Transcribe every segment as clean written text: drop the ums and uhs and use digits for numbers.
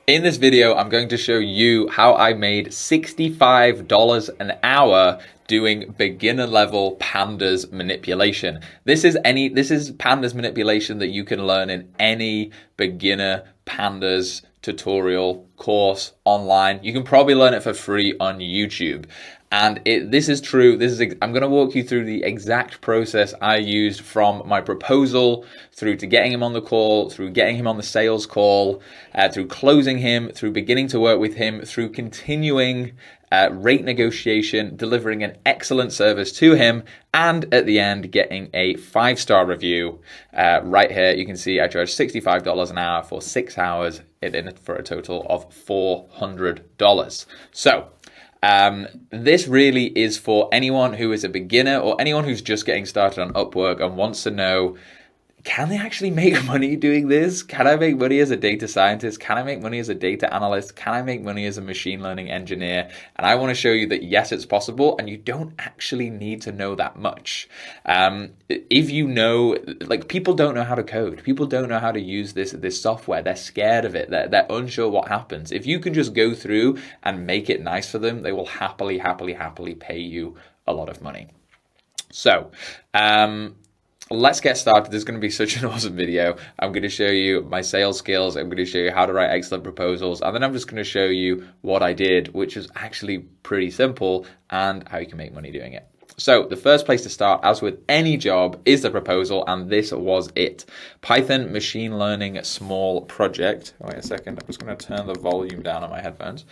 In this video, I'm going to show you how I made $65 an hour doing beginner level pandas manipulation. This is pandas manipulation that you can learn in any beginner pandas tutorial course online. You can probably learn it for free on YouTube. And this is true. I'm going to walk you through the exact process I used from my proposal through to getting him on the call, through getting him on the sales call, through closing him, through beginning to work with him, through continuing rate negotiation, delivering an excellent service to him, and at the end getting a 5-star review. Right here you can see I charged $65 an hour for 6 hours for a total of $400. So this really is for anyone who is a beginner or anyone who's just getting started on Upwork and wants to know, can they actually make money doing this? Can I make money as a data scientist? Can I make money as a data analyst? Can I make money as a machine learning engineer? And I want to show you that yes, it's possible, and you don't actually need to know that much. If you know, like, people don't know how to code. People don't know how to use this software. They're scared of it. They're unsure what happens. If you can just go through and make it nice for them, they will happily pay you a lot of money. So, let's get started. This is going to be such an awesome video. I'm going to show you my sales skills. I'm going to show you how to write excellent proposals. And then I'm just going to show you what I did, which is actually pretty simple, and how you can make money doing it. So the first place to start, as with any job, is the proposal, and this was it. Python machine learning small project. Wait a second, I'm just going to turn the volume down on my headphones.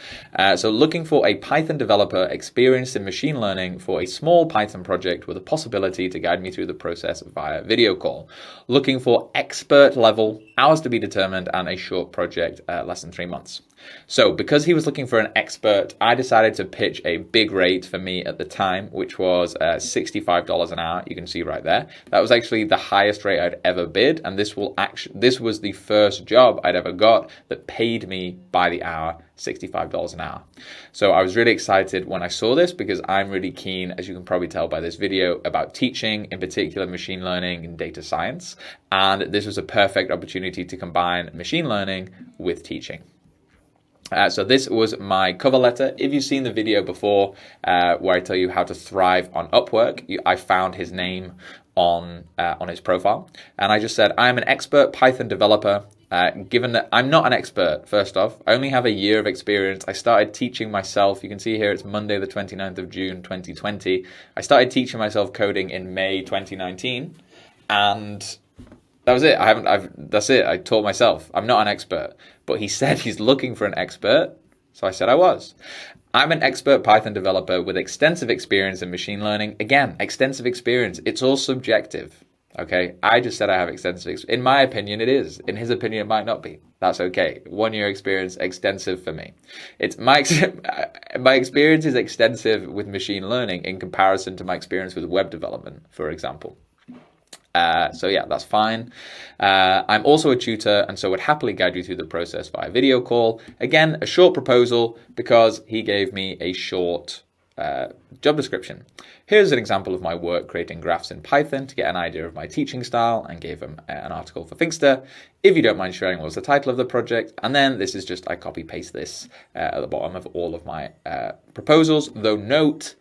So looking for a Python developer experienced in machine learning for a small Python project with a possibility to guide me through the process via video call. Looking for expert level, hours to be determined, and a short project, less than 3 months. So because he was looking for an expert, I decided to pitch a big rate for me at the time, which was $65 an hour. You can see right there. That was actually the highest rate I'd ever bid, and this was the first job I'd ever got that paid me by the hour, $65 an hour. So I was really excited when I saw this, because I'm really keen, as you can probably tell by this video, about teaching, in particular machine learning and data science. And this was a perfect opportunity to combine machine learning with teaching. So this was my cover letter. If you've seen the video before where I tell you how to thrive on Upwork, I found his name on his profile. And I just said, I'm an expert Python developer. Given that I'm not an expert, first off, I only have a year of experience. I started teaching myself. You can see here it's Monday, the 29th of June, 2020. I started teaching myself coding in May 2019. And that was it. That's it. I taught myself. I'm not an expert. But he said he's looking for an expert, so I said I was. I'm an expert Python developer with extensive experience in machine learning. Again, extensive experience. It's all subjective, okay? I just said I have extensive experience. In my opinion, it is. In his opinion, it might not be. That's okay. 1 year experience, extensive for me. It's my experience is extensive with machine learning in comparison to my experience with web development, for example. So yeah, that's fine. I'm also a tutor, and so would happily guide you through the process via video call. Again, a short proposal because he gave me a short job description. Here's an example of my work creating graphs in Python to get an idea of my teaching style, and gave him an article for Finxter. If you don't mind sharing, what was the title of the project? And then this is just, I copy paste this at the bottom of all of my proposals, though note,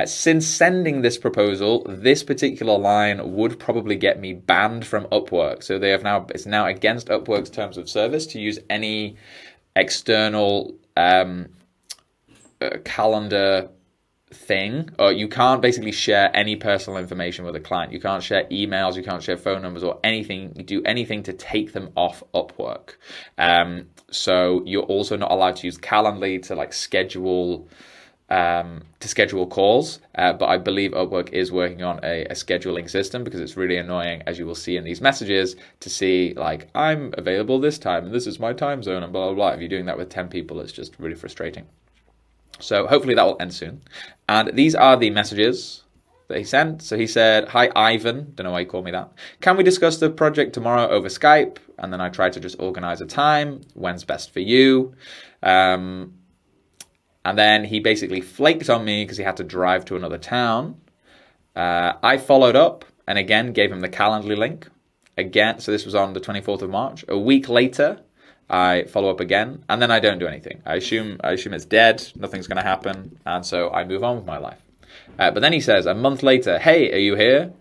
since sending this proposal, this particular line would probably get me banned from Upwork. So it's now against Upwork's terms of service to use any external calendar thing, or you can't basically share any personal information with a client. You can't share emails, you can't share phone numbers or anything, do anything to take them off Upwork. So you're also not allowed to use Calendly to schedule calls, but I believe Upwork is working on a scheduling system, because it's really annoying, as you will see in these messages, to see I'm available this time and this is my time zone and blah blah blah. If you're doing that with 10 people, it's just really frustrating. So hopefully that will end soon. And these are the messages that he sent. So he said, "Hi Ivan," don't know why he called me that. "Can we discuss the project tomorrow over Skype?" And then I tried to just organize a time. When's best for you? And then he basically flaked on me because he had to drive to another town. I followed up and again gave him the Calendly link. Again, so this was on the 24th of March. A week later, I follow up again, and then I don't do anything. I assume it's dead, nothing's going to happen, and so I move on with my life. But then he says a month later, "Hey, are you here?"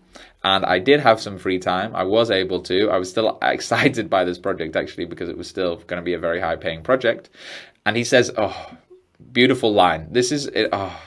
And I did have some free time. I was able to. I was still excited by this project actually because it was still going to be a very high paying project. And he says, "Oh, beautiful line. This is it. Oh,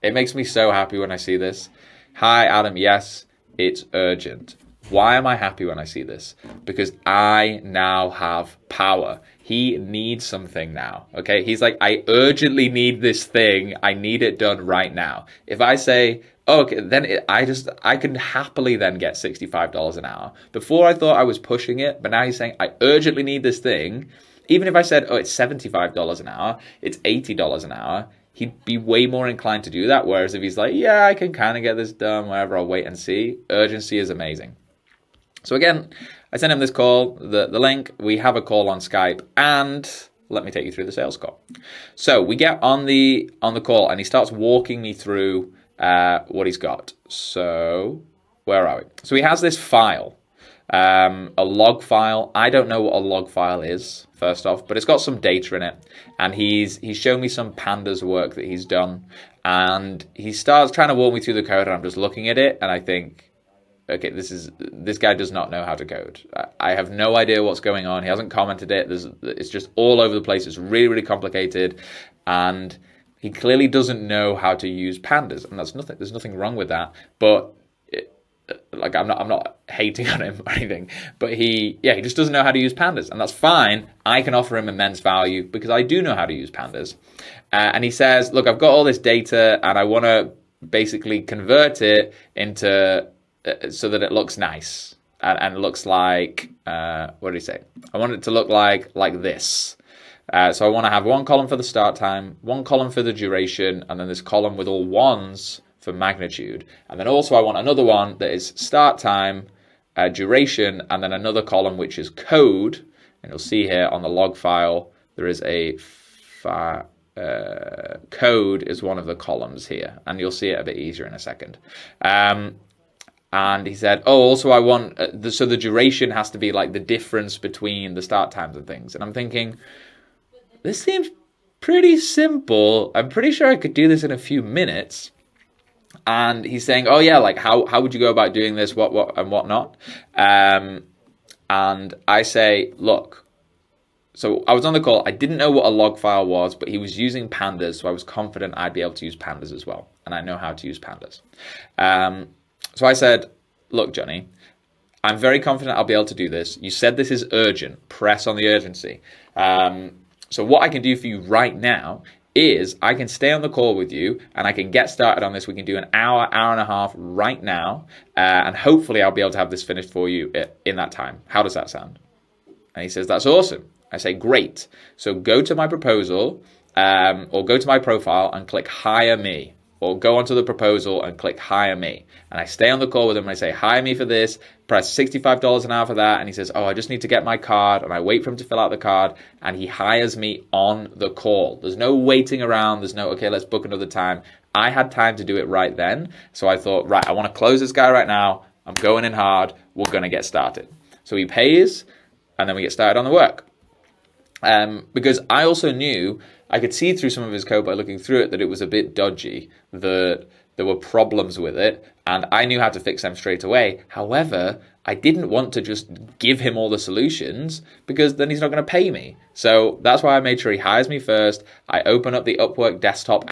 it makes me so happy when I see this. Hi, Adam. Yes, it's urgent. Why am I happy when I see this? Because I now have power. He needs something now. Okay. He's like, I urgently need this thing. I need it done right now. If I say, oh, okay, then I can happily then get $65 an hour. Before I thought I was pushing it, but now he's saying, I urgently need this thing. Even if I said, oh, it's $75 an hour, it's $80 an hour, he'd be way more inclined to do that. Whereas if he's like, yeah, I can kind of get this done, whatever, I'll wait and see. Urgency is amazing. So again, I sent him this call, the link, we have a call on Skype, and let me take you through the sales call. So we get on the call and he starts walking me through what he's got. So where are we? So he has this file, a log file. I don't know what a log file is, first off, but it's got some data in it. And he's shown me some Pandas work that he's done. And he starts trying to walk me through the code, and I'm just looking at it, and I think, okay, this guy does not know how to code. I have no idea what's going on. He hasn't commented it. It's just all over the place. It's really, really complicated. And he clearly doesn't know how to use Pandas. And there's nothing wrong with that. But like I'm not hating on him or anything. But he just doesn't know how to use Pandas. And that's fine. I can offer him immense value because I do know how to use Pandas. And he says, look, I've got all this data and I want to basically convert it into so that it looks nice and it looks like what did he say? I want it to look like this. So I want to have one column for the start time, one column for the duration, and then this column with all ones for magnitude. And then also I want another one that is start time, duration, and then another column which is code. And you'll see here on the log file there is a code is one of the columns here, and you'll see it a bit easier in a second. And he said, oh, also I want, so the duration has to be like the difference between the start times and things. And I'm thinking, this seems pretty simple. I'm pretty sure I could do this in a few minutes. And he's saying, oh yeah, like how would you go about doing this, what and whatnot? And I say, look, so I was on the call. I didn't know what a log file was, but he was using Pandas, so I was confident I'd be able to use Pandas as well. And I know how to use Pandas. So I said, look, Johnny, I'm very confident I'll be able to do this. You said this is urgent. Press on the urgency. So what I can do for you right now is I can stay on the call with you and I can get started on this. We can do an hour and a half right now. And hopefully I'll be able to have this finished for you in that time. How does that sound? And he says, that's awesome. I say, great. So go to my proposal or go to my profile and click hire me. Or go onto the proposal and click hire me. And I stay on the call with him and I say, hire me for this, press $65 an hour for that. And he says, oh, I just need to get my card. And I wait for him to fill out the card and he hires me on the call. There's no waiting around. There's no, okay, let's book another time. I had time to do it right then. So I thought, right, I want to close this guy right now. I'm going in hard. We're going to get started. So he pays and then we get started on the work. Because I also knew I could see through some of his code by looking through it that it was a bit dodgy, that there were problems with it, and I knew how to fix them straight away. However, I didn't want to just give him all the solutions because then he's not going to pay me. So that's why I made sure he hires me first. I open up the Upwork desktop.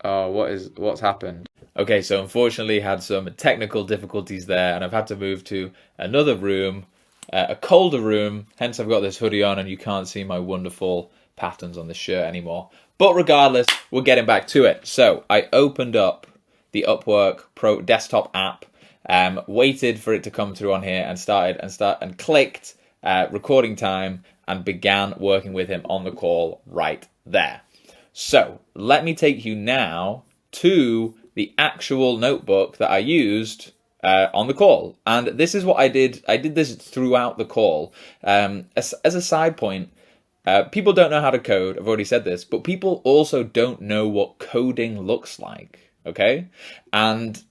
Oh, what's happened? Okay, so unfortunately had some technical difficulties there, and I've had to move to another room. A colder room, hence I've got this hoodie on and you can't see my wonderful patterns on the shirt anymore. But regardless, we're getting back to it. So I opened up the Upwork Pro desktop app, waited for it to come through on here and clicked recording time and began working with him on the call right there. So let me take you now to the actual notebook that I used on the call. And this is what I did. I did this throughout the call. As a side point, people don't know how to code. I've already said this, but people also don't know what coding looks like. Okay. And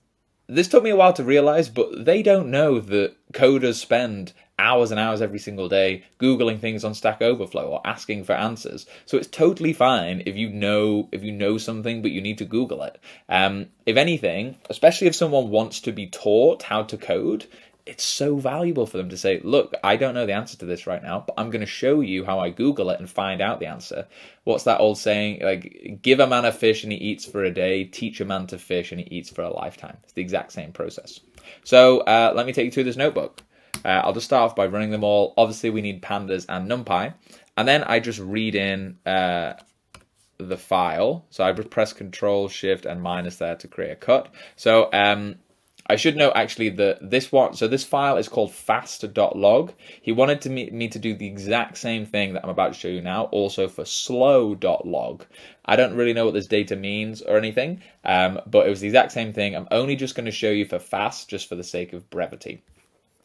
this took me a while to realize, but they don't know that coders spend hours and hours every single day Googling things on Stack Overflow or asking for answers. So it's totally fine if you know something but you need to Google it. If anything, especially if someone wants to be taught how to code, it's so valuable for them to say, look, I don't know the answer to this right now, but I'm going to show you how I Google it and find out the answer. What's that old saying? Like, give a man a fish and he eats for a day, teach a man to fish and he eats for a lifetime. It's the exact same process. So let me take you through this notebook. I'll just start off by running them all. Obviously, we need pandas and NumPy. And then I just read in the file. So I just press Control, Shift, and minus there to create a cut. So I should note actually that this file is called fast.log. He wanted me to do the exact same thing that I'm about to show you now, also for slow.log. I don't really know what this data means or anything, but it was the exact same thing. I'm only just going to show you for fast, just for the sake of brevity.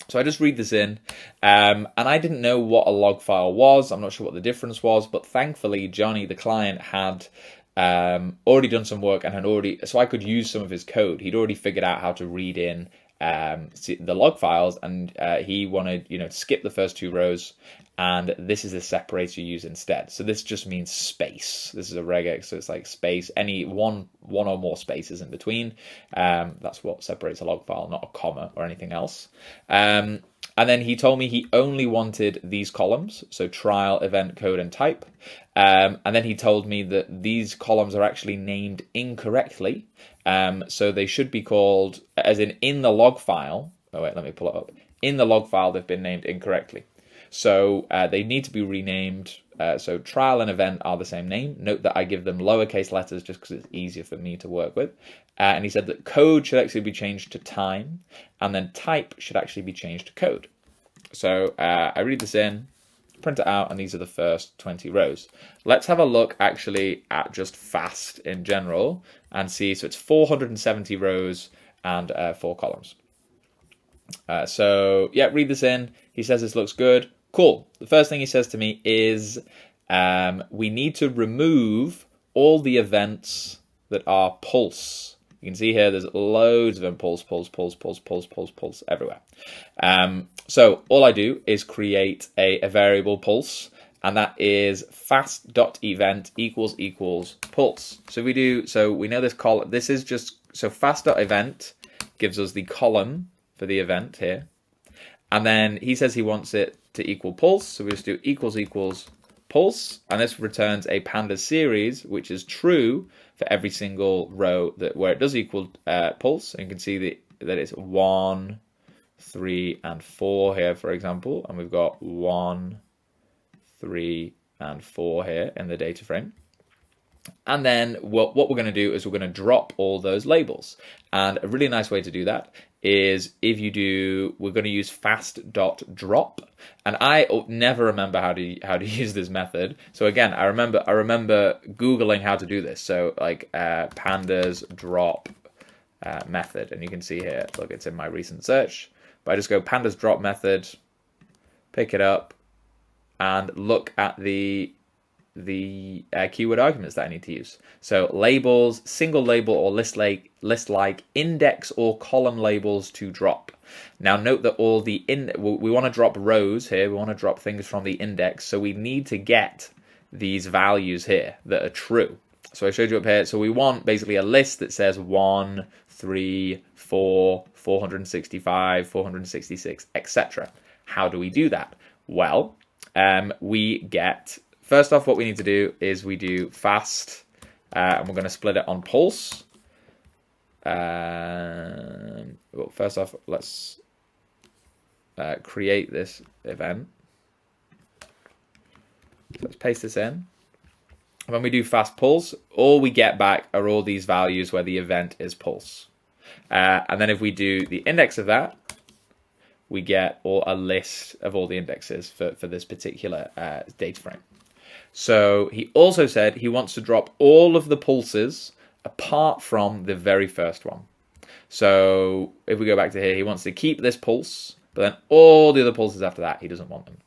So I just read this in, and I didn't know what a log file was. I'm not sure what the difference was, but thankfully Johnny, the client, had already done some work and so I could use some of his code. He'd already figured out how to read in the log files, and he wanted, to skip the first 2 rows, and this is the separator you use instead. So this just means space. This is a regex, so it's like space, any one or more spaces in between. That's what separates a log file, not a comma or anything else. And then he told me he only wanted these columns, so trial, event, code, and type. And then he told me that these columns are actually named incorrectly. So they should be called, as in the log file. Oh, wait, let me pull it up. In the log file, they've been named incorrectly. So they need to be renamed. So trial and event are the same name. Note that I give them lowercase letters just because it's easier for me to work with. And he said that code should actually be changed to time, and then type should actually be changed to code. So I read this in, print it out, and these are the first 20 rows. Let's have a look actually at just fast in general and see. So it's 470 rows and 4 columns. So yeah, read this in. He says this looks good. Cool. The first thing he says to me is we need to remove all the events that are pulse. You can see here there's loads of them, pulse everywhere. So all I do is create a variable pulse, and that is fast.event equals pulse. So we know this column. This is just, so fast.event gives us the column for the event here. And then he says he wants it to equal pulse. So we just do equals pulse, and this returns a pandas series, which is true for every single row where it does equal pulse. And you can see that it's 1, 3, and 4 here, for example, and we've got 1, 3, and 4 here in the data frame. And then what we're going to do is we're going to drop all those labels. And a really nice way to do that is we're going to use fast.drop. And I never remember how to use this method. So again, I remember Googling how to do this. So like pandas drop method, and you can see here, look, it's in my recent search. But I just go pandas drop method, pick it up, and look at the keyword arguments that I need to use. So labels, single label or list like index or column labels to drop. Now note that we want to drop rows here. We want to drop things from the index. So we need to get these values here that are true. So I showed you up here. So we want basically a list that says 1, 3, 4, 465, 466, etc. How do we do that? Well, first off, what we need to do is we do fast, and we're going to split it on pulse. Well, first off, let's create this event. So let's paste this in. When we do fast pulse, all we get back are all these values where the event is pulse. And then if we do the index of that, we get a list of all the indexes for this particular data frame. So he also said he wants to drop all of the pulses apart from the very first one. So if we go back to here, he wants to keep this pulse, but then all the other pulses after that, he doesn't want them.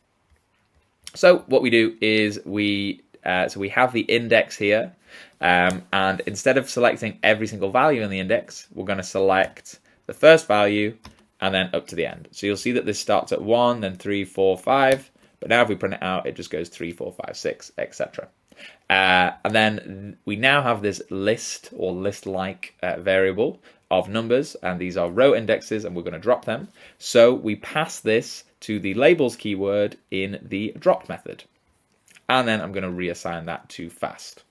So what we do is we have the index here, and instead of selecting every single value in the index, we're going to select the first value and then up to the end. So you'll see that this starts at 1, then 3, 4, 5. But now if we print it out, it just goes 3, 4, 5, 6, etc. And then we now have this list or list-like variable of numbers, and these are row indexes, and we're going to drop them. So we pass this to the labels keyword in the drop method. And then I'm going to reassign that to fast.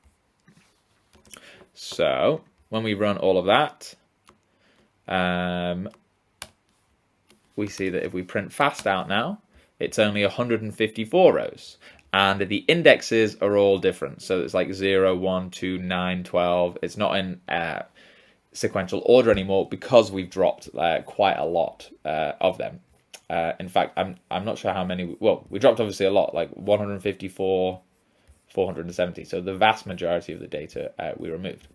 So when we run all of that, we see that if we print fast out now, it's only 154 rows. And the indexes are all different. So it's like 0, 1, 2, 9, 12. It's not in sequential order anymore because we've dropped quite a lot of them. In fact, I'm not sure how many. Well, we dropped obviously a lot, like 154, 470. So the vast majority of the data we removed.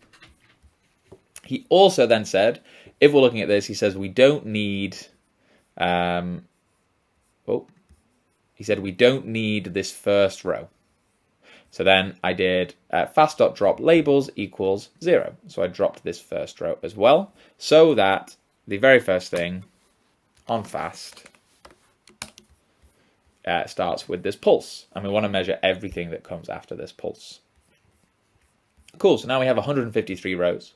He also then said, if we're looking at this, he says we don't need. He said we don't need this first row. So then I did fast.drop labels equals 0. So I dropped this first row as well, so that the very first thing on fast starts with this pulse. And we want to measure everything that comes after this pulse. Cool, so now we have 153 rows.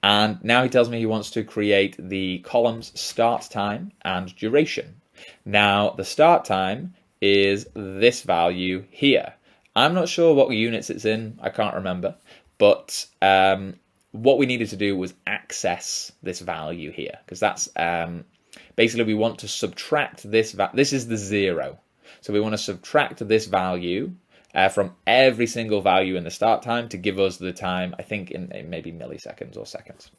And now he tells me he wants to create the columns start time and duration. Now the start time is this value here. I'm not sure what units it's in, I can't remember, but what we needed to do was access this value here, because that's basically we want to subtract this, this is the 0. So we want to subtract this value from every single value in the start time to give us the time, I think in maybe milliseconds or seconds.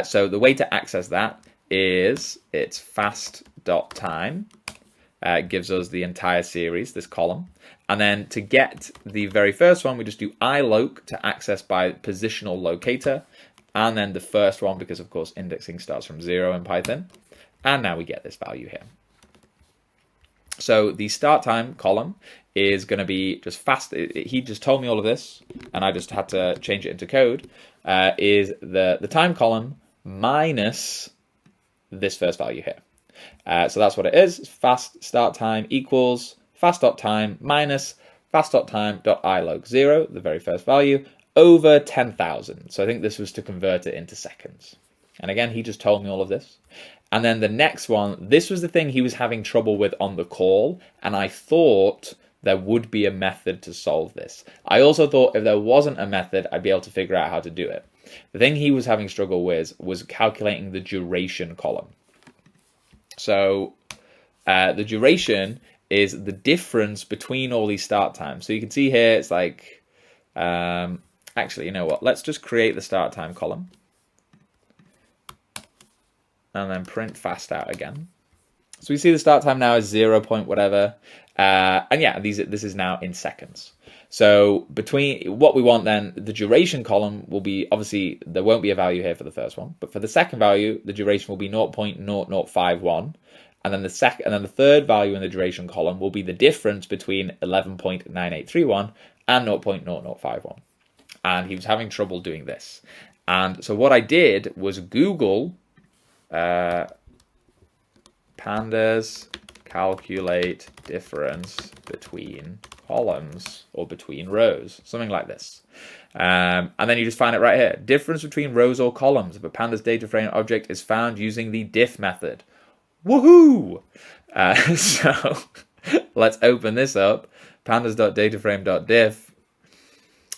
So the way to access that is it's fast.time. Gives us the entire series, this column. And then to get the very first one, we just do iloc to access by positional locator. And then the first one, because of course indexing starts from 0 in Python. And now we get this value here. So the start time column is going to be just fast. He just told me all of this, and I just had to change it into code. Is the time column minus this first value here. So that's what it is. Fast start time equals fast.time minus fast.time.iloc 0, the very first value, over 10,000. So I think this was to convert it into seconds. And again, he just told me all of this. And then the next one, this was the thing he was having trouble with on the call. And I thought there would be a method to solve this. I also thought if there wasn't a method, I'd be able to figure out how to do it. The thing he was having struggle with was calculating the duration column. So the duration is the difference between all these start times. So you can see here, it's like, actually, you know what? Let's just create the start time column. And then print fast out again. So we see the start time now is 0 point whatever. And yeah, this is now in seconds. So between what we want then, the duration column will be, obviously there won't be a value here for the first one, but for the second value, the duration will be 0.0051. And then the third value in the duration column will be the difference between 11.9831 and 0.0051. And he was having trouble doing this. And so what I did was Google Pandas calculate difference between columns or between rows, something like this. And then you just find it right here. Difference between rows or columns of a Pandas data frame object is found using the diff method. Woohoo! So let's open this up. Pandas.dataframe.diff.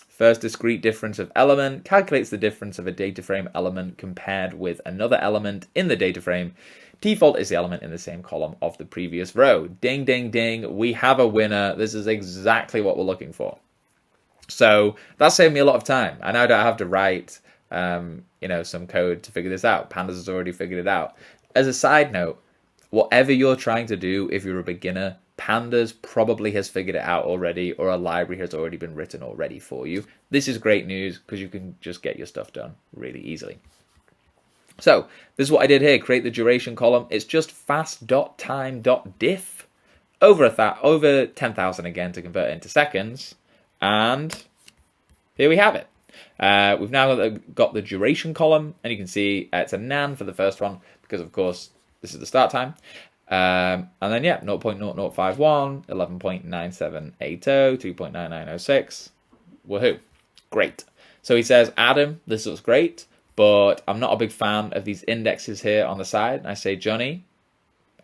First discrete difference of element calculates the difference of a data frame element compared with another element in the data frame. Default is the element in the same column of the previous row. Ding, ding, ding. We have a winner. This is exactly what we're looking for. So that saved me a lot of time. I now don't have to write, some code to figure this out. Pandas has already figured it out. As a side note, whatever you're trying to do, if you're a beginner, Pandas probably has figured it out already, or a library has already been written already for you. This is great news because you can just get your stuff done really easily. So this is what I did here. Create the duration column. It's just fast.time.diff over 10,000 again to convert it into seconds. And here we have it. We've now got the duration column, and you can see it's a nan for the first one because, of course, this is the start time. And then, yeah, 0.0051, 11.9780, 2.9906. Woohoo. Great. So he says, Adam, this looks great, but I'm not a big fan of these indexes here on the side. And I say, Johnny,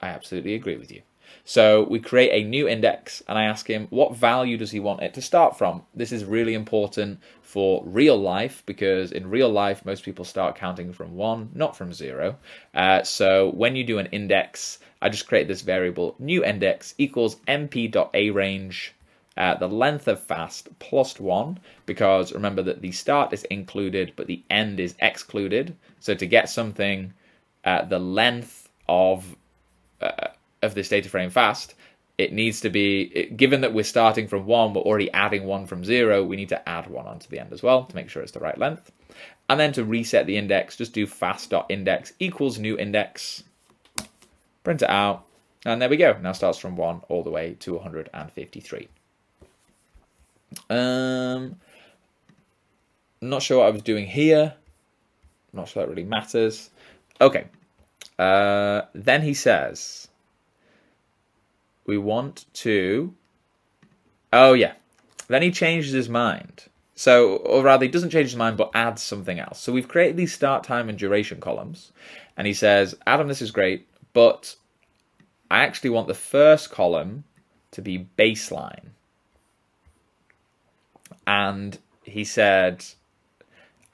I absolutely agree with you. So we create a new index, and I ask him what value does he want it to start from. This is really important for real life, because in real life most people start counting from 1, not from 0. So when you do an index, I just create this variable new index equals mp.arange, the length of fast plus 1, because remember that the start is included but the end is excluded. So to get something the length of this data frame fast, it needs to be, given that we're starting from 1, we're already adding 1 from 0, we need to add 1 onto the end as well to make sure it's the right length. And then to reset the index, just do fast.index equals new index, print it out, and there we go. Now starts from 1 all the way to 153. Not sure what I was doing here. Not sure that really matters. Okay. Then he says, we want to, oh yeah, then he changes his mind. So, or rather, he doesn't change his mind, but adds something else. So we've created these start time and duration columns, and he says, Adam, this is great, but I actually want the first column to be baseline. And he said,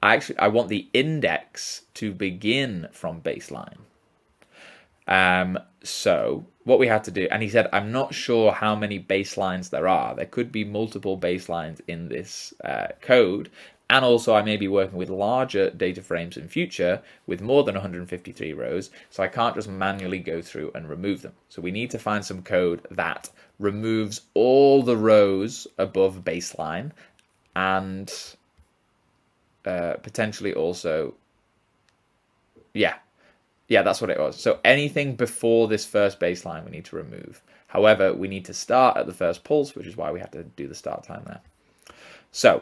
I want the index to begin from baseline. So what we had to do, and he said, I'm not sure how many baselines there are. There could be multiple baselines in this code. And also I may be working with larger data frames in future with more than 153 rows. So I can't just manually go through and remove them. So we need to find some code that removes all the rows above baseline and potentially also, yeah, that's what it was. So anything before this first baseline we need to remove. However, we need to start at the first pulse, which is why we had to do the start time there. So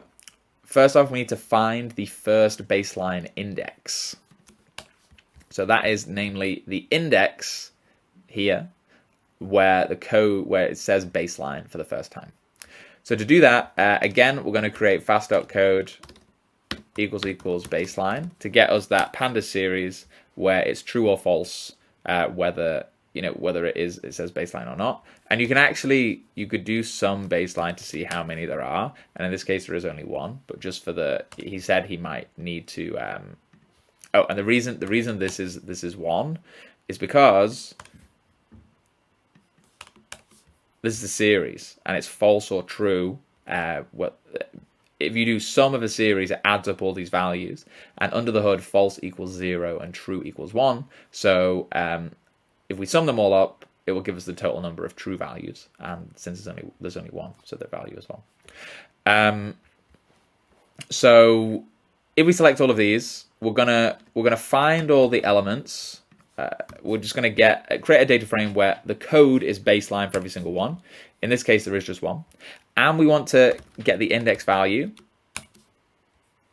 first off, we need to find the first baseline index. So that is namely the index here where the code, where it says baseline for the first time. So to do that, again, we're going to create fast.code equals baseline to get us that Pandas series where it's true or false, whether it says baseline or not. And you could do some baseline to see how many there are. And in this case, there is only 1, but just for he said he might need to, and the reason this is 1 is because this is a series and it's false or true. If you do sum of a series, it adds up all these values, and under the hood, false equals 0 and true equals 1. So if we sum them all up, it will give us the total number of true values, and since there's only 1, so the value as well. So if we select all of these, we're gonna find all the elements. We're just gonna create a data frame where the code is baseline for every single one. In this case, there is just 1. And we want to get the index value.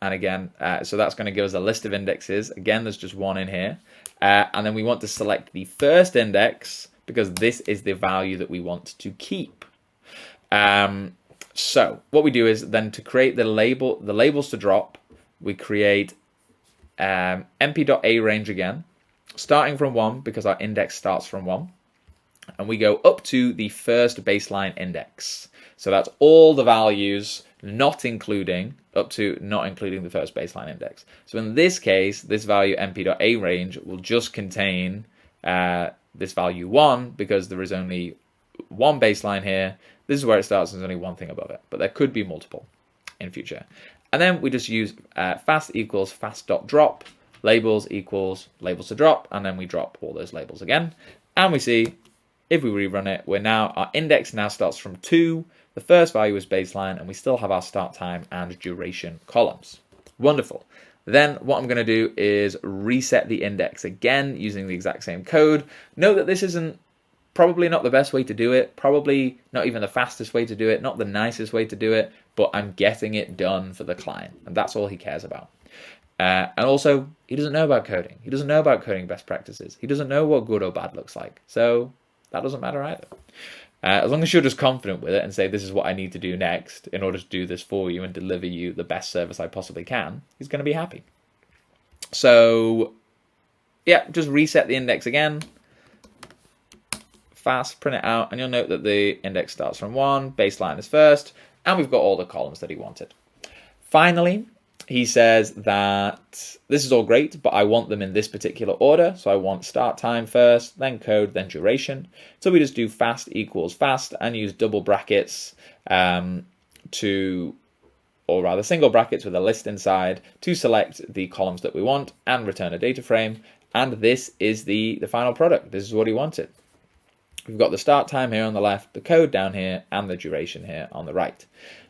And again, so that's going to give us a list of indexes. Again, there's just 1 in here. And then we want to select the first index because this is the value that we want to keep. So what we do is then to create the labels to drop, we create mp.arange again, starting from 1 because our index starts from 1. And we go up to the first baseline index. So that's all the values, not including the first baseline index. So in this case, this value mp.arange will just contain this value 1 because there is only 1 baseline here. This is where it starts, there's only 1 thing above it, but there could be multiple in future. And then we just use fast equals fast.drop, labels equals labels to drop, and then we drop all those labels again. And we see, if we rerun it, our index now starts from 2, the first value is baseline, and we still have our start time and duration columns. Wonderful. Then what I'm going to do is reset the index again using the exact same code. Note that this isn't probably not the best way to do it, probably not even the fastest way to do it, not the nicest way to do it, but I'm getting it done for the client, and that's all he cares about. And also, he doesn't know about coding. He doesn't know about coding best practices. He doesn't know what good or bad looks like. So that doesn't matter either. As long as you're just confident with it and say, this is what I need to do next in order to do this for you and deliver you the best service I possibly can, he's going to be happy. So yeah, just reset the index again. Fast, print it out, and you'll note that the index starts from 1, baseline is first, and we've got all the columns that he wanted. Finally, he says that this is all great, but I want them in this particular order. So I want start time first, then code, then duration. So we just do fast equals fast and use double brackets or rather single brackets with a list inside to select the columns that we want and return a data frame. And this is the final product. This is what he wanted. We've got the start time here on the left, the code down here, and the duration here on the right.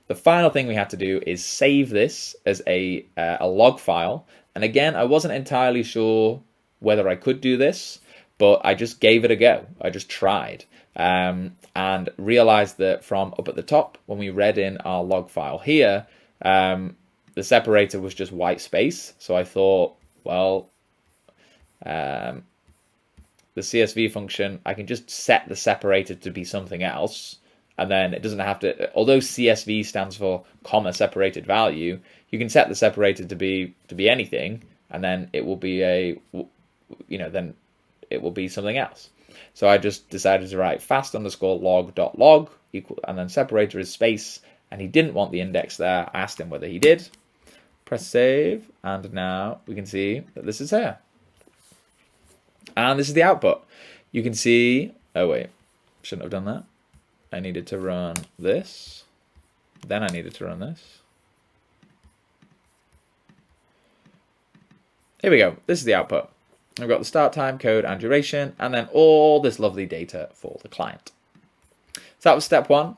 The final thing we have to do is save this as a log file. And again, I wasn't entirely sure whether I could do this, but I just gave it a go. I just tried and realized that from up at the top, when we read in our log file here, the separator was just white space. So I thought, well, the CSV function, I can just set the separator to be something else. And then it doesn't have to, although CSV stands for comma separated value, you can set the separator to be anything, and then it will be then it will be something else. So I just decided to write fast underscore log.log equal, and then separator is space, and he didn't want the index there. I asked him whether he did. Press save, and now we can see that this is here. And this is the output. You can see, oh wait, shouldn't have done that. I needed to run this. Then I needed to run this. Here we go. This is the output. I've got the start time, code, and duration, and then all this lovely data for the client. So that was step one.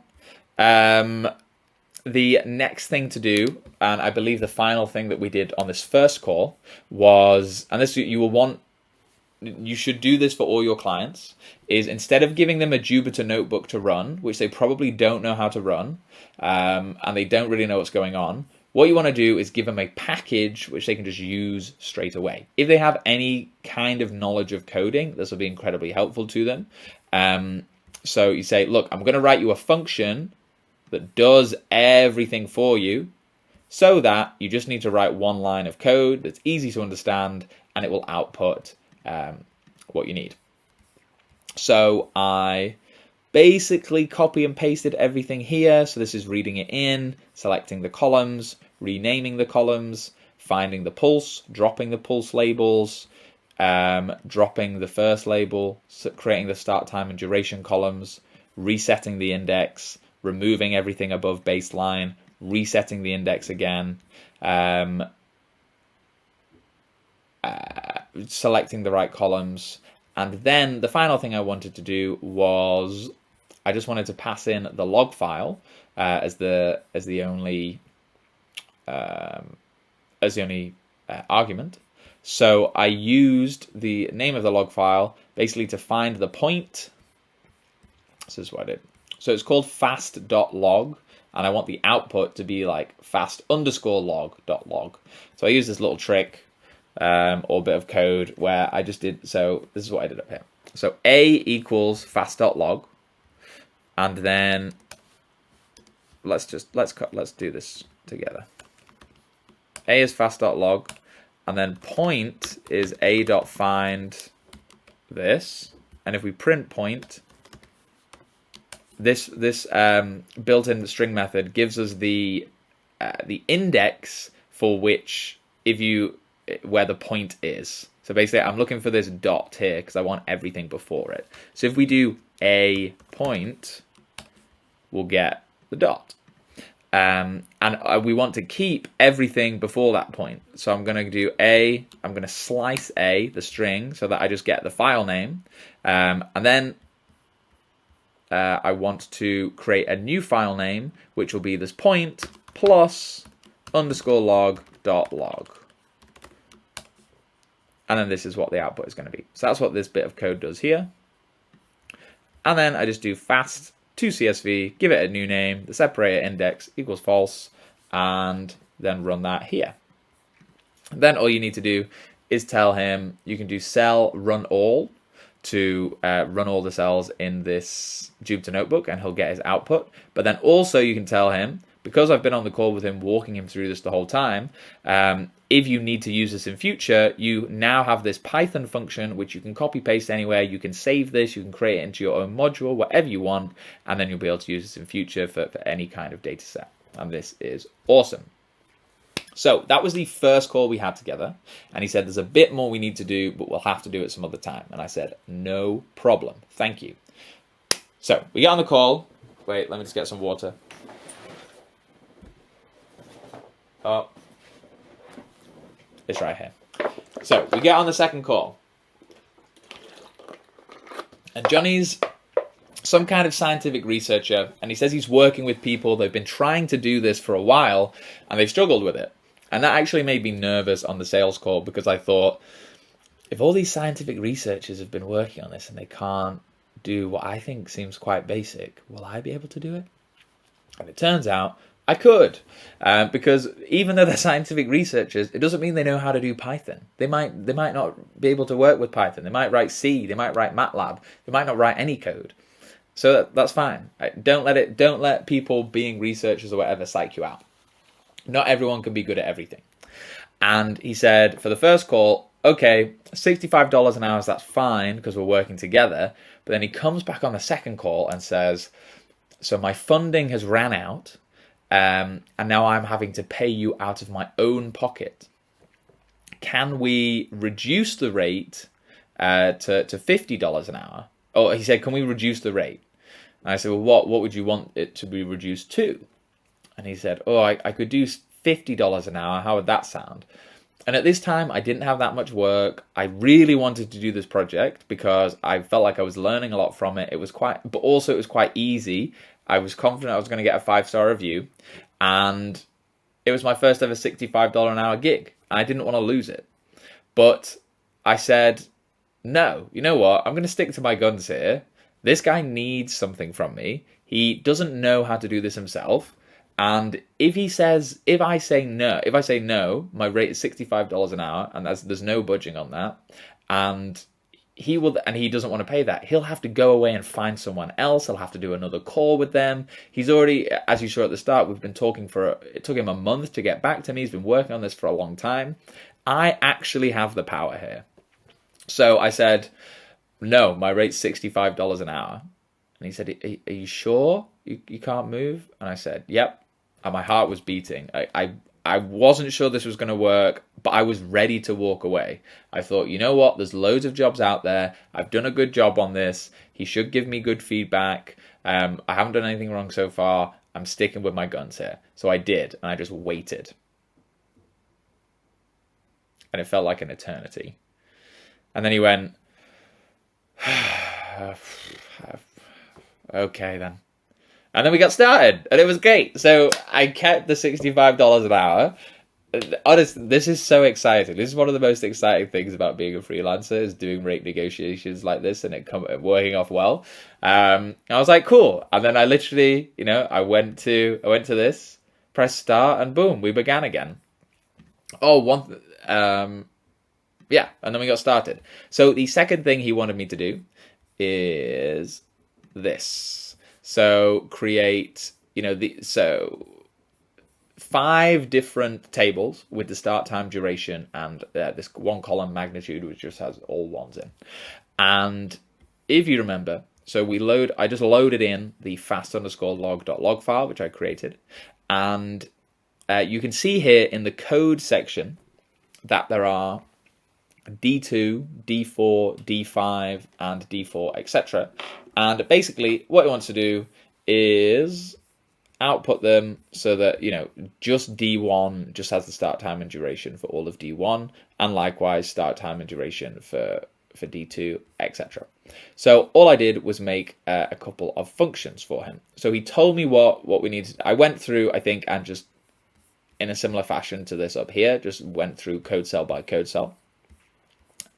The next thing to do, and I believe the final thing that we did on this first call was, and this you should do this for all your clients, is instead of giving them a Jupyter notebook to run, which they probably don't know how to run, and they don't really know what's going on, what you want to do is give them a package which they can just use straight away. If they have any kind of knowledge of coding, this will be incredibly helpful to them. So you say, look, I'm going to write you a function that does everything for you, so that you just need to write one line of code that's easy to understand, and it will output what you need. So I basically copy and pasted everything here. So this is reading it in, selecting the columns, renaming the columns, finding the pulse, dropping the pulse labels, dropping the first label, creating the start time and duration columns, resetting the index, removing everything above baseline, resetting the index again, selecting the right columns. And then the final thing I wanted to do was I just wanted to pass in the log file as the only argument. So I used the name of the log file basically to find the point. This is what I did. So it's called fast.log, and I want the output to be like fast_log.log. So I use this little trick or bit of code where I just did, so this is what I did up here. So A equals fast.log, and then let's do this together. A is fast.log, and then point is a.find this, and if we print point, this built-in string method gives us the index for which where the point is. So basically I'm looking for this dot here because I want everything before it. So if we do a point, we'll get the dot. And we want to keep everything before that point. So I'm going to do I'm going to slice the string, so that I just get the file name. And then I want to create a new file name, which will be this point plus _log.log. And then this is what the output is going to be. So that's what this bit of code does here. And then I just do fast to CSV, give it a new name, the separator index equals false, and then run that here. Then all you need to do is tell him you can do cell run all to run all the cells in this Jupyter notebook, and he'll get his output. But then also you can tell him, because I've been on the call with him, walking him through this the whole time, if you need to use this in future, you now have this Python function which you can copy paste anywhere. You can save this, you can create it into your own module, whatever you want, and then you'll be able to use this in future for any kind of data set. And this is awesome. So that was the first call we had together, and he said there's a bit more we need to do, but we'll have to do it some other time. And I said, no problem, thank you. So we get on the call. Wait, let me just get some water. Oh, it's right here. So we get on the second call, and Johnny's some kind of scientific researcher, and he says he's working with people. They've been trying to do this for a while, and they've struggled with it. And that actually made me nervous on the sales call, because I thought, if all these scientific researchers have been working on this and they can't do what I think seems quite basic, will I be able to do it? And it turns out I could, because even though they're scientific researchers, it doesn't mean they know how to do Python. They might not be able to work with Python. They might write C, they might write MATLAB, they might not write any code. So that's fine. Don't let people being researchers or whatever psych you out. Not everyone can be good at everything. And he said, for the first call, okay, $65 an hour, that's fine because we're working together. But then he comes back on the second call and says, so my funding has ran out, and now I'm having to pay you out of my own pocket. Can we reduce the rate to $50 an hour? Oh, he said, can we reduce the rate? And I said, well, what would you want it to be reduced to? And he said, oh, I could do $50 an hour. How would that sound? And at this time, I didn't have that much work. I really wanted to do this project because I felt like I was learning a lot from it. It was but also it was quite easy. I was confident I was going to get a 5-star review. And it was my first ever $65 an hour gig. And I didn't want to lose it. But I said, no, you know what? I'm going to stick to my guns here. This guy needs something from me. He doesn't know how to do this himself. And if I say no, my rate is $65 an hour, and there's no budging on that, and he doesn't want to pay that, he'll have to go away and find someone else. He'll have to do another call with them. He's already, as you saw at the start, we've been talking it took him a month to get back to me. He's been working on this for a long time. I actually have the power here. So I said, no, my rate's $65 an hour. And he said, are you sure you can't move? And I said, yep. And my heart was beating. I wasn't sure this was going to work, but I was ready to walk away. I thought, you know what? There's loads of jobs out there. I've done a good job on this. He should give me good feedback. I haven't done anything wrong so far. I'm sticking with my guns here. So I did, and I just waited. And it felt like an eternity. And then he went, okay then. And then we got started, and it was great. So I kept the $65 an hour. Honestly, this is so exciting. This is one of the most exciting things about being a freelancer, is doing rate negotiations like this and it working off well. I was like, cool. And then I literally, I went to this, press start, and boom, we began again. Yeah, and then we got started. So the second thing he wanted me to do is this. So create, 5 different tables with the start time, duration, and this one column magnitude, which just has all ones in. And if you remember, so I just loaded in the fast_log.log file, which I created. And you can see here in the code section that there are D2, D4, D5, and D4, etc. And basically what it wants to do is output them so that, just D1 just has the start time and duration for all of D1, and likewise start time and duration for D2, etc. So all I did was make a couple of functions for him. So he told me what we needed. I went through, I think, and just in a similar fashion to this up here, just went through code cell by code cell.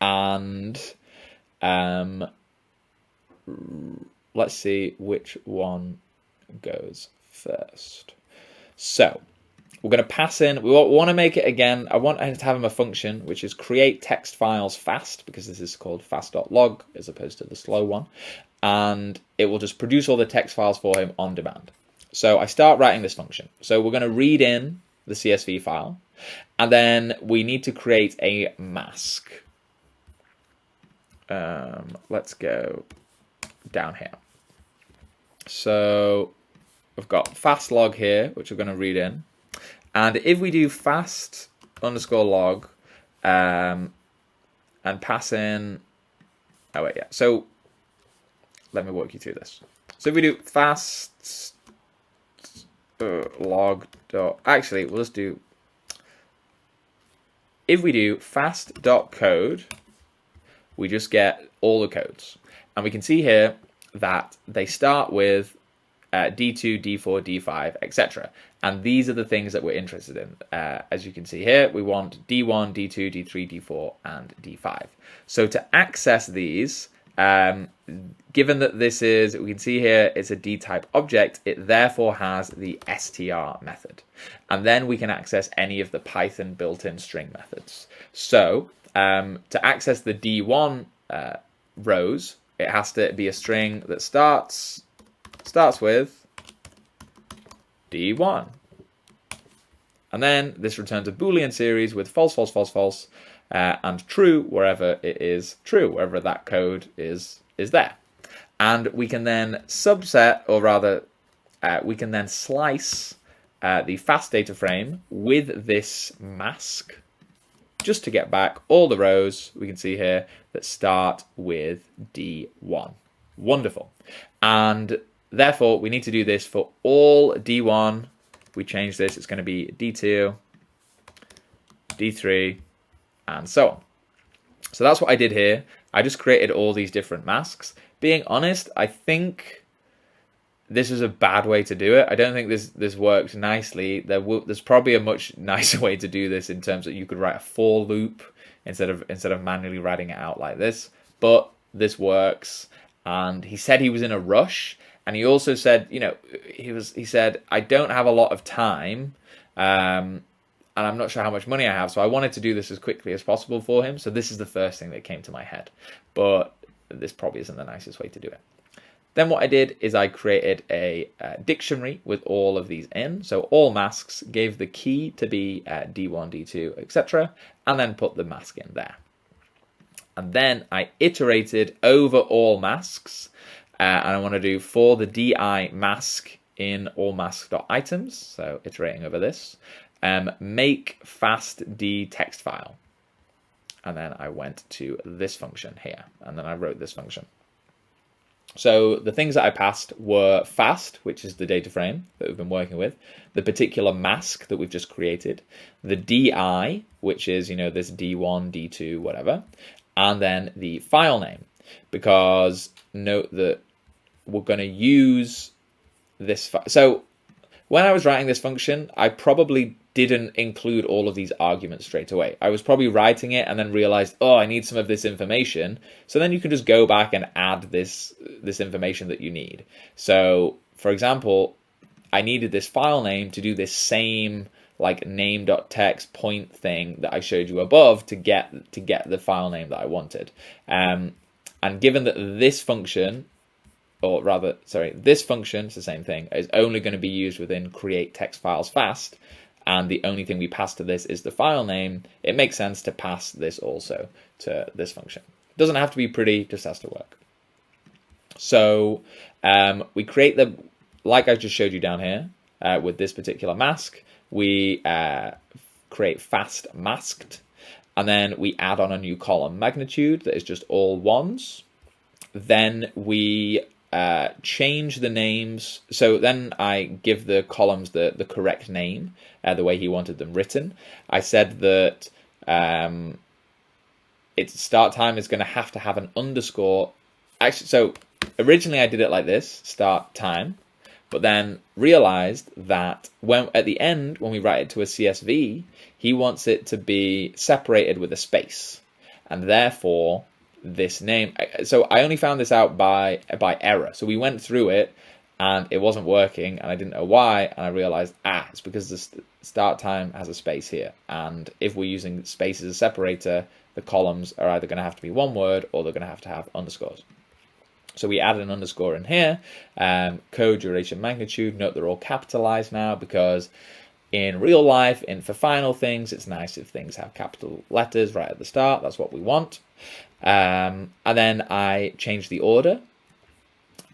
And let's see which one goes first. So We're going to pass in, we want to make it again, I want to have him a function, which is create text files fast, because this is called fast.log as opposed to the slow one. And it will just produce all the text files for him on demand. So I start writing this function. So we're going to read in the CSV file, and then we need to create a mask. Let's go down here. So we've got fast log here, which we're going to read in. And if we do fast underscore log and pass in, oh wait, yeah. So let me walk you through this. So if we do fast log dot, actually, we'll just do, if we do fast dot code, we just get all the codes. And we can see here that they start with D2, D4, D5, etc. And these are the things that we're interested in. As you can see here, we want D1, D2, D3, D4, and D5. So to access these, given that this is, we can see here, it's a D-type object, it therefore has the str method. And then we can access any of the Python built-in string methods. So to access the D1 rows, it has to be a string that starts with D1. And then this returns a Boolean series with false, false, false, false, and true wherever it is true, wherever that code is there. And we can then subset, or rather, we can then slice the fast data frame with this mask, just to get back all the rows we can see here that start with D1. Wonderful. And therefore, we need to do this for all D1. We change this, it's going to be D2, D3, and so on. So that's what I did here. I just created all these different masks. Being honest, I think this is a bad way to do it. I don't think this worked nicely. There's probably a much nicer way to do this in terms that you could write a for loop instead of manually writing it out like this. But this works. And he said he was in a rush. And he also said, you know, he said, I don't have a lot of time, and I'm not sure how much money I have, so I wanted to do this as quickly as possible for him. So this is the first thing that came to my head. But this probably isn't the nicest way to do it. Then what I did is I created a dictionary with all of these in. So all masks, gave the key to be D1, D2, etc. And then put the mask in there. And then I iterated over all masks. And I want to do for the DI mask in all mask.items. So iterating over this. Make fast D text file. And then I went to this function here. And then I wrote this function. So the things that I passed were fast, which is the data frame that we've been working with, the particular mask that we've just created, the DI, which is, you know, this D1, D2, whatever, and then the file name, because note that we're going to use this. So when I was writing this function, I probably didn't include all of these arguments straight away. I was probably writing it and then realized, oh, I need some of this information. So then you can just go back and add this information that you need. So for example, I needed this file name to do this same like name.txt point thing that I showed you above to get the file name that I wanted. And given that this function, or rather, sorry, this function, it's the same thing, is only going to be used within create text files fast, and the only thing we pass to this is the file name, it makes sense to pass this also to this function. It doesn't have to be pretty, just has to work. So we create the, like I just showed you down here, with this particular mask, we create fast masked, and then we add on a new column magnitude that is just all ones. Then we change the names. So then I give the columns the correct name, the way he wanted them written. I said that its start time is going to have an underscore. Actually, so originally I did it like this, start time, but then realized that when at the end, when we write it to a CSV, he wants it to be separated with a space, and therefore this name. So I only found this out by error. So we went through it and it wasn't working, and I didn't know why, and I realized, it's because the start time has a space here, and if we're using space as a separator, the columns are either going to have to be one word or they're going to have underscores. So we added an underscore in here, code, duration, magnitude. Note they're all capitalized now, because in real life, for final things, it's nice if things have capital letters right at the start. That's what we want. And then I changed the order.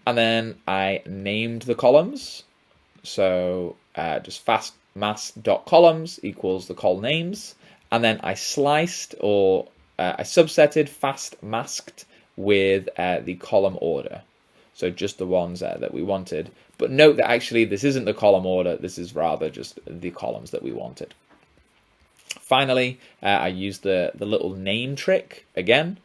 And then I named the columns. So just fastmask.columns equals the col names. And then I sliced, or I subsetted fast masked with the column order. So just the ones that we wanted. But note that actually this isn't the column order. This is rather just the columns that we wanted. Finally, I used the little name trick again.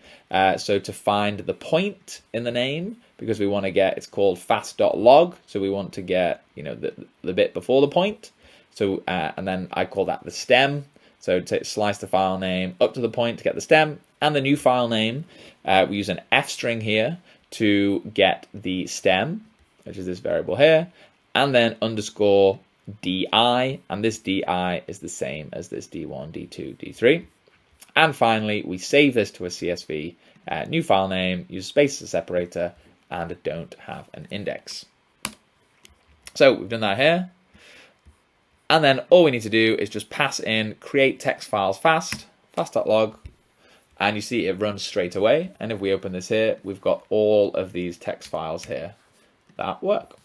So to find the point in the name, because we want to get, it's called fast.log. So we want to get, the bit before the point. So, and then I call that the stem. So to slice the file name up to the point to get the stem and the new file name. We use an f string here to get the stem, which is this variable here, and then underscore di, and this di is the same as this d1, d2, d3. And finally, we save this to a CSV, new file name, use space as a separator, and don't have an index. So we've done that here. And then all we need to do is just pass in create text files fast.log, and you see it runs straight away. And if we open this here, we've got all of these text files here that work.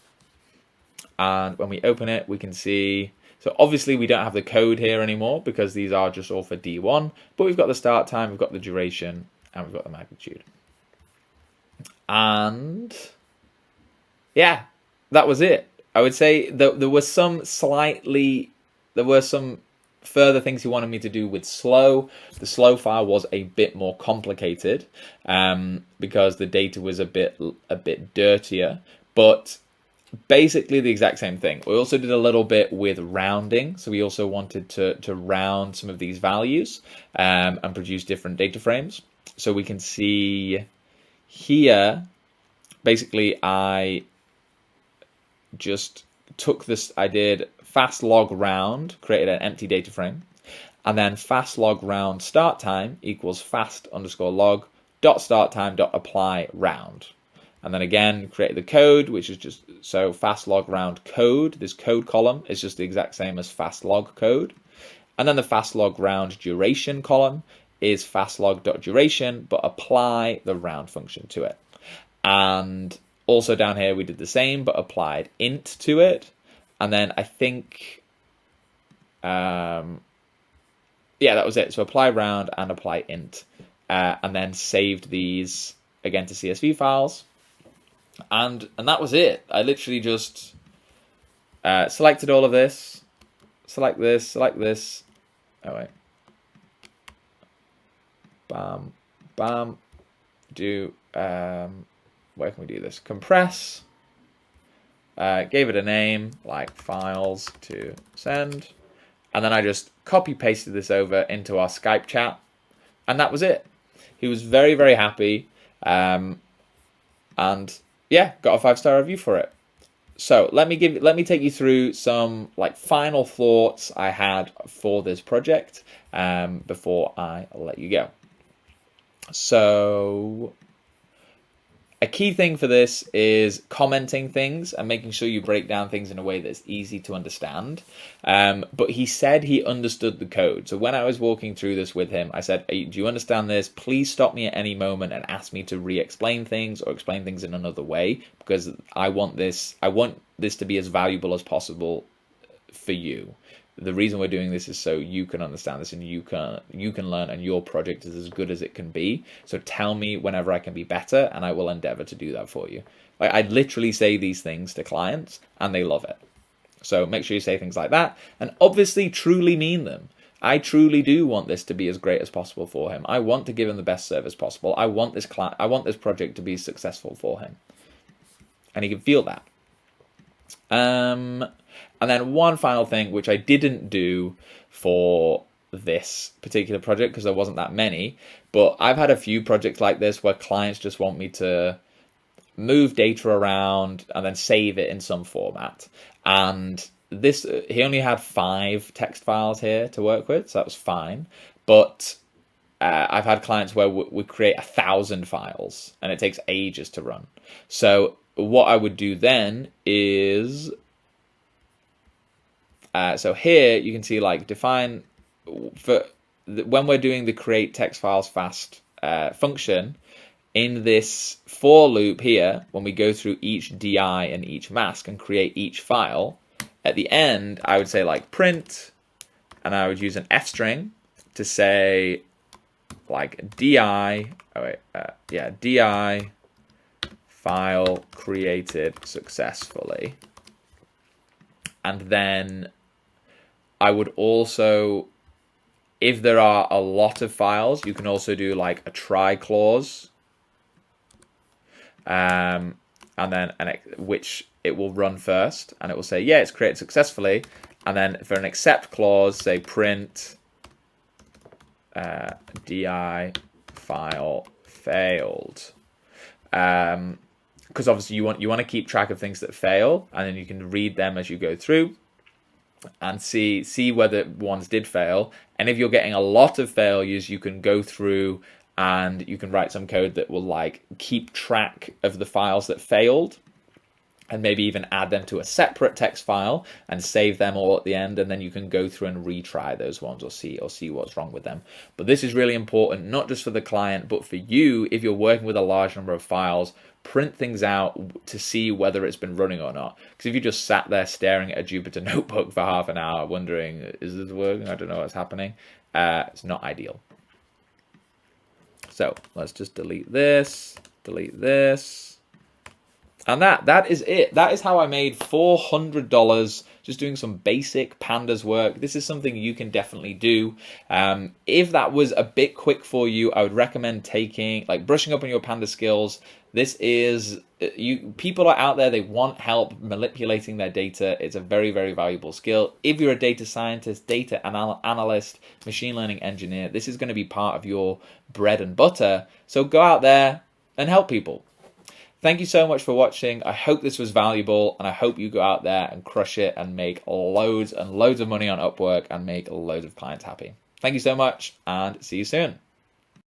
And when we open it, we can see, so obviously we don't have the code here anymore because these are just all for D1, but we've got the start time, we've got the duration, and we've got the magnitude. And yeah, that was it. I would say that there were some further things he wanted me to do with slow. The slow file was a bit more complicated because the data was a bit dirtier, but basically the exact same thing. We also did a little bit with rounding. So we also wanted to round some of these values and produce different data frames. So we can see here, basically I just took this, I did fast log round, created an empty data frame, and then fast log round start time equals fast underscore log dot start time dot apply round. And then again, created the code, which is just, so fast log round code, this code column is just the exact same as fast log code. And then the fast log round duration column is fast log dot duration, but apply the round function to it. And also down here, we did the same, but applied int to it. And then I think, yeah, that was it. So apply round and apply int, and then saved these again to CSV files. And that was it. I literally just selected all of this, select this. Oh, wait. Bam, bam. Do, where can we do this? Compress. Gave it a name like files to send. And then I just copy pasted this over into our Skype chat. And that was it. He was very, very happy. And yeah, got a 5-star review for it. So let me take you through some like final thoughts I had for this project before I let you go. So a key thing for this is commenting things and making sure you break down things in a way that's easy to understand. But he said he understood the code. So when I was walking through this with him, I said, hey, do you understand this? Please stop me at any moment and ask me to re-explain things or explain things in another way, because I want this to be as valuable as possible for you. The reason we're doing this is so you can understand this and you can learn, and your project is as good as it can be. So tell me whenever I can be better, and I will endeavor to do that for you. Like, I literally say these things to clients and they love it. So make sure you say things like that, and obviously truly mean them. I truly do want this to be as great as possible for him. I want to give him the best service possible. I want this project to be successful for him, and he can feel that. And then one final thing, which I didn't do for this particular project because there wasn't that many, but I've had a few projects like this where clients just want me to move data around, and then save it in some format. And this, he only had 5 text files here to work with, so that was fine. But I've had clients where we create 1,000 files and it takes ages to run. So what I would do then is, so here you can see like define for when we're doing the create text files fast function, in this for loop here, when we go through each DI and each mask and create each file, at the end, I would say like print, and I would use an F string to say like DI, DI file created successfully. And then I would also, if there are a lot of files, you can also do like a try clause. And then which it will run first, and it will say, yeah, it's created successfully. And then for an accept clause, say print di file failed. Because obviously you want to keep track of things that fail, and then you can read them as you go through and see whether ones did fail. And if you're getting a lot of failures, you can go through and you can write some code that will like keep track of the files that failed, and maybe even add them to a separate text file and save them all at the end, and then you can go through and retry those ones or see what's wrong with them. But this is really important, not just for the client, but for you. If you're working with a large number of files, print things out to see whether it's been running or not. Because if you just sat there staring at a Jupyter notebook for half an hour wondering, is this working? I don't know what's happening. It's not ideal. So let's just delete this, and that is it. That is how I made $400 just doing some basic Pandas work. This is something you can definitely do. If that was a bit quick for you, I would recommend brushing up on your Pandas skills. This is, people are out there, they want help manipulating their data. It's a very, very valuable skill. If you're a data scientist, data analyst, machine learning engineer, this is going to be part of your bread and butter. So go out there and help people. Thank you so much for watching. I hope this was valuable, and I hope you go out there and crush it and make loads and loads of money on Upwork and make loads of clients happy. Thank you so much, and see you soon.